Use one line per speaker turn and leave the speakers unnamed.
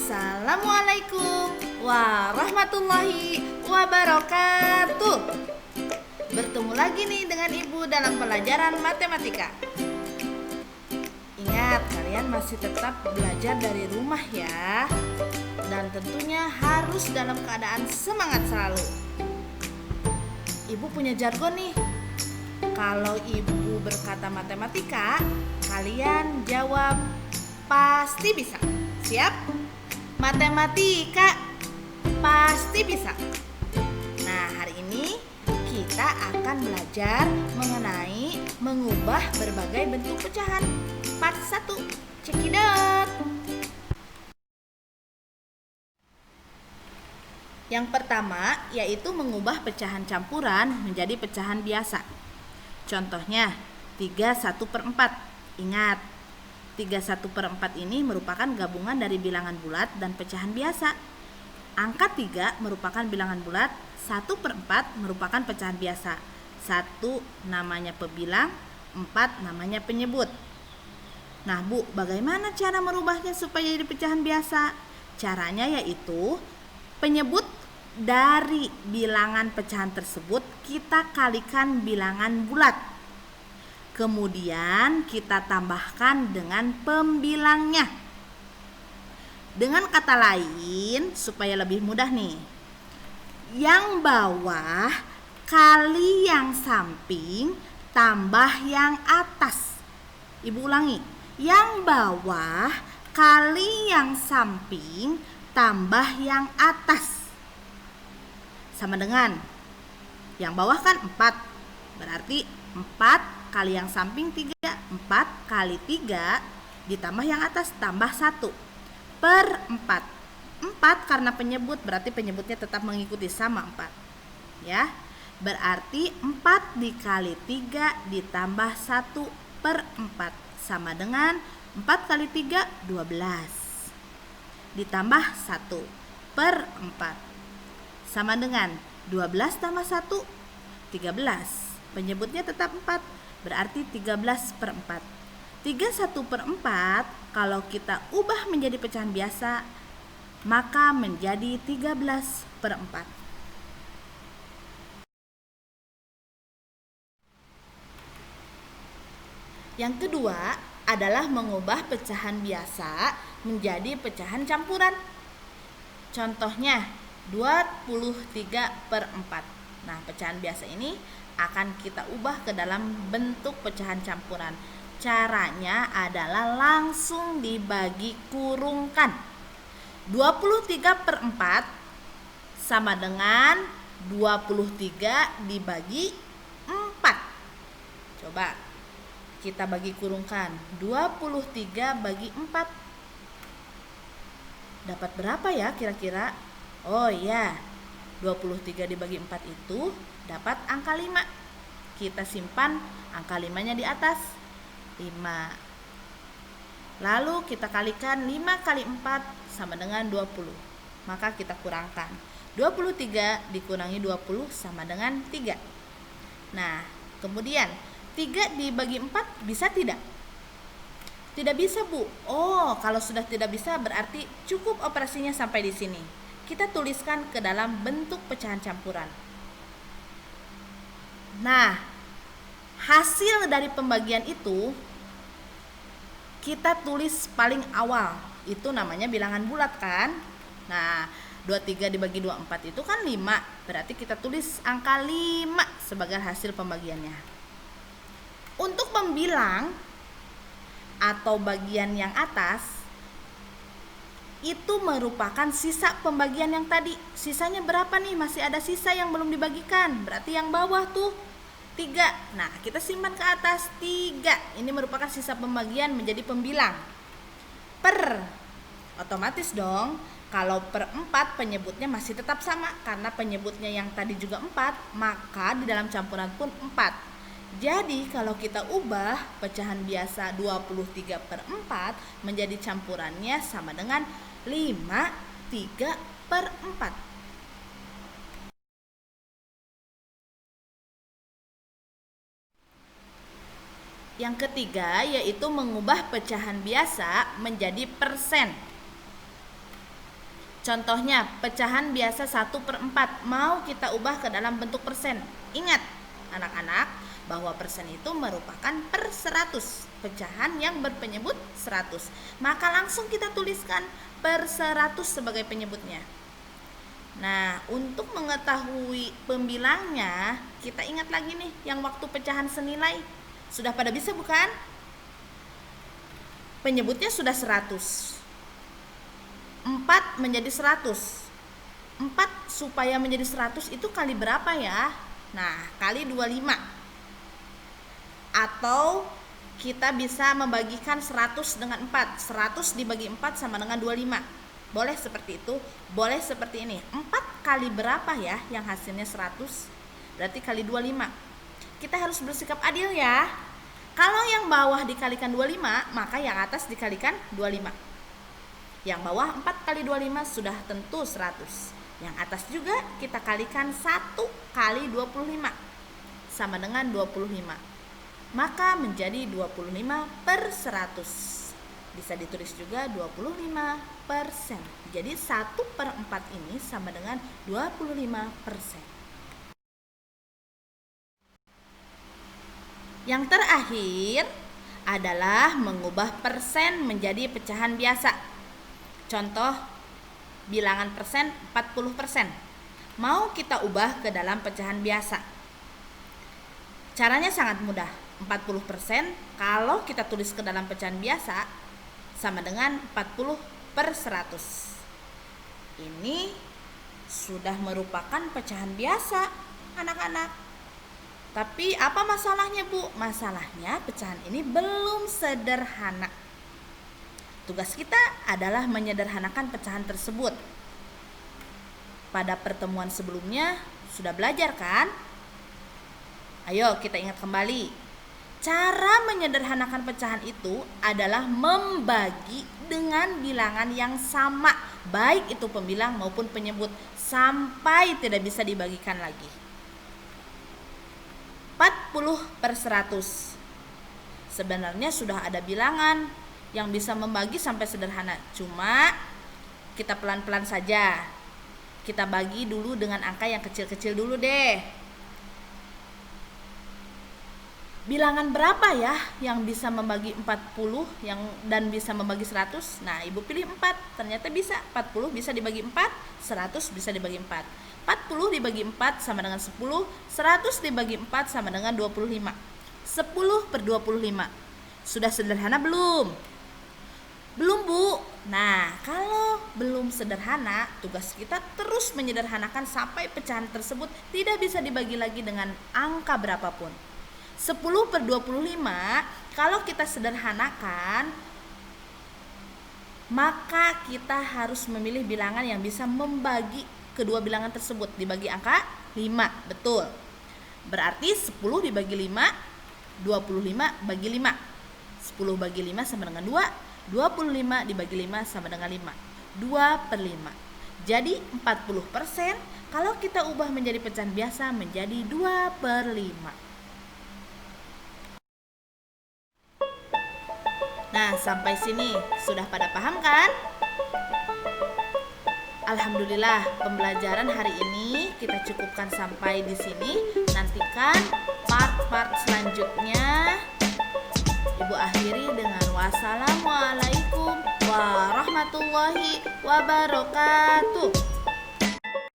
Assalamualaikum warahmatullahi wabarakatuh. Bertemu lagi nih dengan Ibu dalam pelajaran matematika. Ingat, kalian masih tetap belajar dari rumah ya. Dan tentunya harus dalam keadaan semangat selalu. Ibu punya jargon nih. Kalau Ibu berkata matematika, kalian jawab pasti bisa. Siap? Matematika pasti bisa. Nah, hari ini kita akan belajar mengenai mengubah berbagai bentuk pecahan. Part 1. Cekidot. Yang pertama yaitu mengubah pecahan campuran menjadi pecahan biasa. Contohnya 3/1/4. Ingat, 3/1/4 ini merupakan gabungan dari bilangan bulat dan pecahan biasa. Angka 3 merupakan bilangan bulat, 1/4 merupakan pecahan biasa. 1 namanya pebilang, 4 namanya penyebut. Nah Bu, bagaimana cara merubahnya supaya jadi pecahan biasa? Caranya yaitu penyebut dari bilangan pecahan tersebut kita kalikan bilangan bulat. Kemudian kita tambahkan dengan pembilangnya. Dengan kata lain, supaya lebih mudah nih, yang bawah kali yang samping tambah yang atas. Ibu ulangi, yang bawah kali yang samping tambah yang atas. Sama dengan yang bawah kan 4, berarti 4 kali yang samping 3, 4 kali 3 ditambah yang atas tambah 1 per 4. 4 karena penyebut, berarti penyebutnya tetap mengikuti sama 4 ya. Berarti 4 dikali 3 ditambah 1 per 4 sama dengan 4 kali 3 12 ditambah 1 per 4 sama dengan 12 tambah 1 13. Penyebutnya tetap 4, berarti 13/4. 3/1/4 kalau kita ubah menjadi pecahan biasa, maka menjadi 13/4. Yang kedua adalah mengubah pecahan biasa menjadi pecahan campuran. Contohnya 23/4. Nah, pecahan biasa ini akan kita ubah ke dalam bentuk pecahan campuran. Caranya adalah langsung dibagi kurungkan. 23/4 sama dengan 23 dibagi 4. Coba kita bagi kurungkan. 23 bagi 4. Dapat berapa ya kira-kira? Oh iya, 23 dibagi 4 itu dapat angka 5. Kita simpan angka 5-nya di atas, 5. Lalu kita kalikan 5 kali 4 sama dengan 20. Maka kita kurangkan. 23 dikurangi 20 sama dengan 3. Nah, kemudian 3 dibagi 4 bisa tidak? Tidak bisa, Bu. Oh, kalau sudah tidak bisa berarti cukup operasinya sampai di sini. Kita tuliskan ke dalam bentuk pecahan campuran. Nah, hasil dari pembagian itu kita tulis paling awal. Itu namanya bilangan bulat kan? Nah, 23 dibagi 24 itu kan 5. Berarti kita tulis angka 5 sebagai hasil pembagiannya. Untuk membilang atau bagian yang atas itu merupakan sisa pembagian yang tadi. Sisanya berapa nih? Masih ada sisa yang belum dibagikan. Berarti yang bawah tuh 3. Nah, kita simpan ke atas 3. Ini merupakan sisa pembagian menjadi pembilang. Per. Otomatis dong, kalau per 4 penyebutnya masih tetap sama. Karena penyebutnya yang tadi juga 4, maka di dalam campuran pun 4. Jadi kalau kita ubah pecahan biasa 23/4 menjadi campurannya sama dengan 5/3/4. Yang ketiga yaitu mengubah pecahan biasa menjadi persen. Contohnya, pecahan biasa 1/4 mau kita ubah ke dalam bentuk persen. Ingat, anak-anak, bahwa persen itu merupakan per 100, pecahan yang berpenyebut 100. Maka langsung kita tuliskan per 100 sebagai penyebutnya. Nah, untuk mengetahui pembilangnya, kita ingat lagi nih yang waktu pecahan senilai. Sudah pada bisa bukan? Penyebutnya sudah 100. 4 menjadi 100. 4 supaya menjadi 100 itu kali berapa ya? Nah, kali 25. Atau kita bisa membagikan 100 dengan 4. 100 dibagi 4 sama dengan 25. Boleh seperti itu, boleh seperti ini. 4 kali berapa ya yang hasilnya 100? Berarti kali 25. Kita harus bersikap adil ya. Kalau yang bawah dikalikan 25, maka yang atas dikalikan 25. Yang bawah 4 kali 25 sudah tentu 100. Yang atas juga kita kalikan 1 kali 25 sama dengan 25. Maka menjadi 25 per 100. Bisa ditulis juga 25%. Jadi 1/4 ini sama dengan 25%. Yang terakhir adalah mengubah persen menjadi pecahan biasa. Contoh, bilangan persen 40%. Mau kita ubah ke dalam pecahan biasa. Caranya sangat mudah. 40% kalau kita tulis ke dalam pecahan biasa sama dengan 40/100. Ini sudah merupakan pecahan biasa, anak-anak. Tapi apa masalahnya, Bu? Masalahnya pecahan ini belum sederhana. Tugas kita adalah menyederhanakan pecahan tersebut. Pada pertemuan sebelumnya sudah belajar kan? Ayo kita ingat kembali. Cara menyederhanakan pecahan itu adalah membagi dengan bilangan yang sama, baik itu pembilang maupun penyebut, sampai tidak bisa dibagikan lagi. 40/100. Sebenarnya sudah ada bilangan yang bisa membagi sampai sederhana. Cuma kita pelan-pelan saja. Kita bagi dulu dengan angka yang kecil-kecil dulu deh. Bilangan berapa ya yang bisa membagi 40 dan bisa membagi 100? Nah, Ibu pilih 4. Ternyata bisa. 40 bisa dibagi 4, 100 bisa dibagi 4. 40 dibagi 4 sama dengan 10, 100 dibagi 4 sama dengan 25. 10/25. Sudah sederhana belum? Belum, Bu. Nah, kalau belum sederhana, tugas kita terus menyederhanakan sampai pecahan tersebut tidak bisa dibagi lagi dengan angka berapapun. 10/25 kalau kita sederhanakan, maka kita harus memilih bilangan yang bisa membagi kedua bilangan tersebut. Dibagi angka 5, betul. Berarti 10 dibagi 5, 25 bagi 5. 10 bagi 5 sama dengan 2. 25 dibagi 5 sama dengan 5. 2/5. Jadi 40% kalau kita ubah menjadi pecahan biasa menjadi 2/5. Nah, sampai sini sudah pada paham kan? Alhamdulillah, pembelajaran hari ini kita cukupkan sampai di sini. Nantikan part-part selanjutnya. Ibu akhiri dengan wassalamualaikum warahmatullahi wabarakatuh.